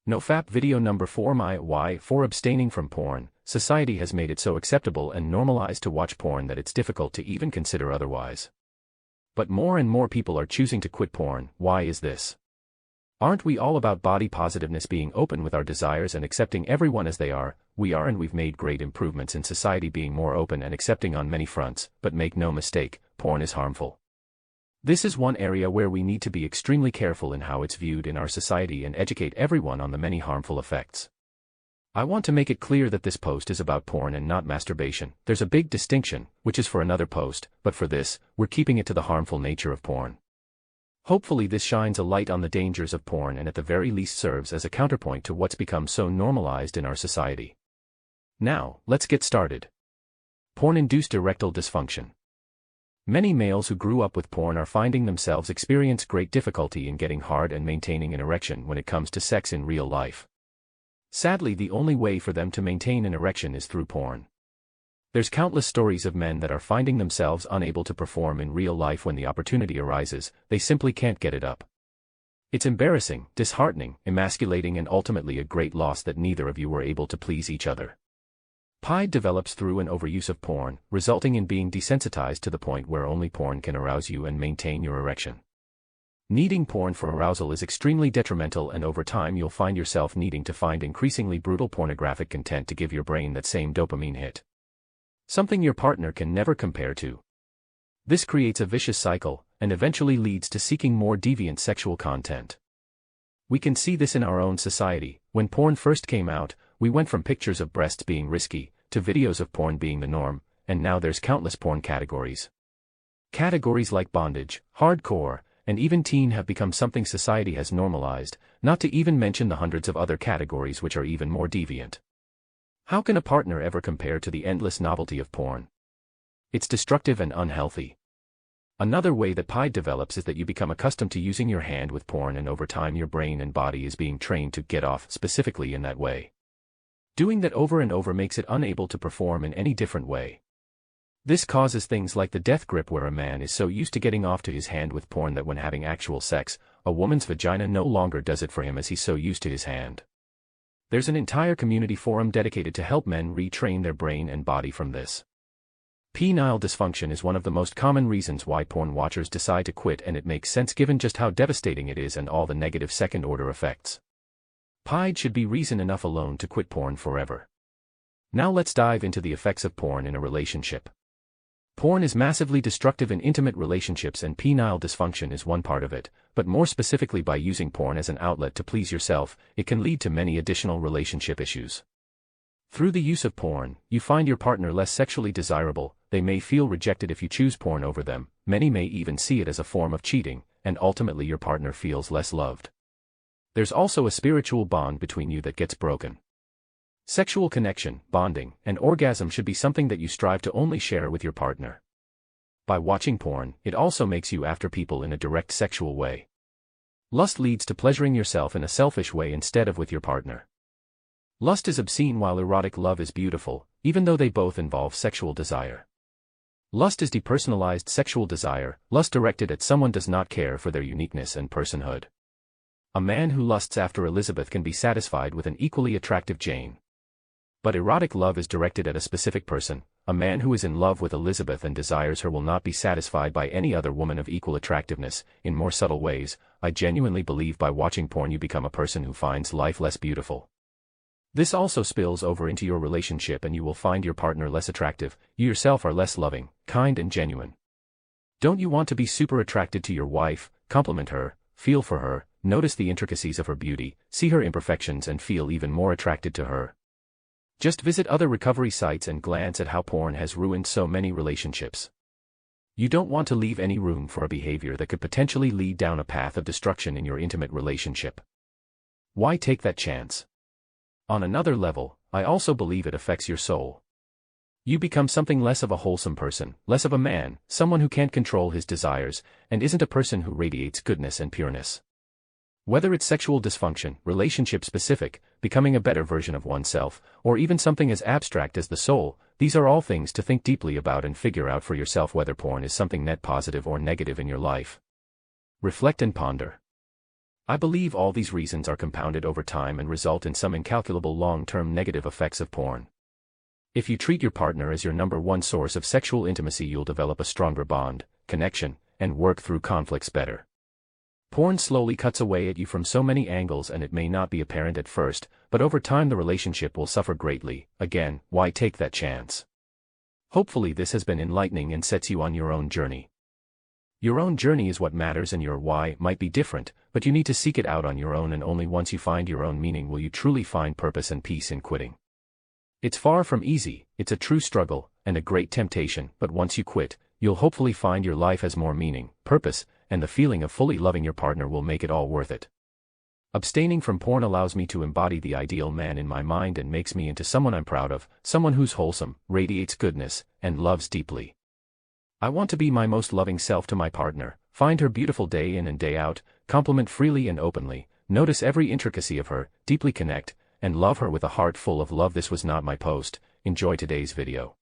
Nofap video number 4. My why for abstaining from porn. Society has made it so acceptable and normalized to watch porn that it's difficult to even consider otherwise. But more and more people are choosing to quit porn. Why is this? Aren't we all about body positiveness, being open with our desires and accepting everyone as they are? We are, and we've made great improvements in society being more open and accepting on many fronts, but make no mistake, porn is harmful. This is one area where we need to be extremely careful in how it's viewed in our society and educate everyone on the many harmful effects. I want to make it clear that this post is about porn and not masturbation. There's a big distinction, which is for another post, but for this, we're keeping it to the harmful nature of porn. Hopefully this shines a light on the dangers of porn and at the very least serves as a counterpoint to what's become so normalized in our society. Now, let's get started. Porn-induced erectile dysfunction. Many males who grew up with porn are finding themselves experience great difficulty in getting hard and maintaining an erection when it comes to sex in real life. Sadly, the only way for them to maintain an erection is through porn. There's countless stories of men that are finding themselves unable to perform in real life when the opportunity arises. They simply can't get it up. It's embarrassing, disheartening, emasculating, and ultimately a great loss that neither of you were able to please each other. Pride develops through an overuse of porn, resulting in being desensitized to the point where only porn can arouse you and maintain your erection. Needing porn for arousal is extremely detrimental, and over time you'll find yourself needing to find increasingly brutal pornographic content to give your brain that same dopamine hit. Something your partner can never compare to. This creates a vicious cycle, and eventually leads to seeking more deviant sexual content. We can see this in our own society. When porn first came out, we went from pictures of breasts being risky, to videos of porn being the norm, and now there's countless porn categories. Categories like bondage, hardcore, and even teen have become something society has normalized, not to even mention the hundreds of other categories which are even more deviant. How can a partner ever compare to the endless novelty of porn? It's destructive and unhealthy. Another way that pride develops is that you become accustomed to using your hand with porn, and over time your brain and body is being trained to get off specifically in that way. Doing that over and over makes it unable to perform in any different way. This causes things like the death grip, where a man is so used to getting off to his hand with porn that when having actual sex, a woman's vagina no longer does it for him as he's so used to his hand. There's an entire community forum dedicated to help men retrain their brain and body from this. Penile dysfunction is one of the most common reasons why porn watchers decide to quit, and it makes sense given just how devastating it is and all the negative second-order effects. Pride should be reason enough alone to quit porn forever. Now let's dive into the effects of porn in a relationship. Porn is massively destructive in intimate relationships, and penile dysfunction is one part of it, but more specifically, by using porn as an outlet to please yourself, it can lead to many additional relationship issues. Through the use of porn, you find your partner less sexually desirable, they may feel rejected if you choose porn over them, many may even see it as a form of cheating, and ultimately your partner feels less loved. There's also a spiritual bond between you that gets broken. Sexual connection, bonding, and orgasm should be something that you strive to only share with your partner. By watching porn, it also makes you after people in a direct sexual way. Lust leads to pleasuring yourself in a selfish way instead of with your partner. Lust is obscene while erotic love is beautiful, even though they both involve sexual desire. Lust is depersonalized sexual desire. Lust directed at someone does not care for their uniqueness and personhood. A man who lusts after Elizabeth can be satisfied with an equally attractive Jane. But erotic love is directed at a specific person. A man who is in love with Elizabeth and desires her will not be satisfied by any other woman of equal attractiveness. In more subtle ways, I genuinely believe by watching porn you become a person who finds life less beautiful. This also spills over into your relationship, and you will find your partner less attractive. You yourself are less loving, kind, and genuine. Don't you want to be super attracted to your wife, compliment her, feel for her, notice the intricacies of her beauty, see her imperfections, and feel even more attracted to her? Just visit other recovery sites and glance at how porn has ruined so many relationships. You don't want to leave any room for a behavior that could potentially lead down a path of destruction in your intimate relationship. Why take that chance? On another level, I also believe it affects your soul. You become something less of a wholesome person, less of a man, someone who can't control his desires, and isn't a person who radiates goodness and pureness. Whether it's sexual dysfunction, relationship-specific, becoming a better version of oneself, or even something as abstract as the soul, these are all things to think deeply about and figure out for yourself whether porn is something net positive or negative in your life. Reflect and ponder. I believe all these reasons are compounded over time and result in some incalculable long-term negative effects of porn. If you treat your partner as your number one source of sexual intimacy, you'll develop a stronger bond, connection, and work through conflicts better. Porn slowly cuts away at you from so many angles, and it may not be apparent at first, but over time the relationship will suffer greatly. Again, why take that chance? Hopefully this has been enlightening and sets you on your own journey. Your own journey is what matters, and your why might be different, but you need to seek it out on your own, and only once you find your own meaning will you truly find purpose and peace in quitting. It's far from easy, it's a true struggle, and a great temptation, but once you quit, you'll hopefully find your life has more meaning, purpose, and the feeling of fully loving your partner will make it all worth it. Abstaining from porn allows me to embody the ideal man in my mind and makes me into someone I'm proud of, someone who's wholesome, radiates goodness, and loves deeply. I want to be my most loving self to my partner, find her beautiful day in and day out, compliment freely and openly, notice every intricacy of her, deeply connect, and love her with a heart full of love. This was not my post. Enjoy today's video.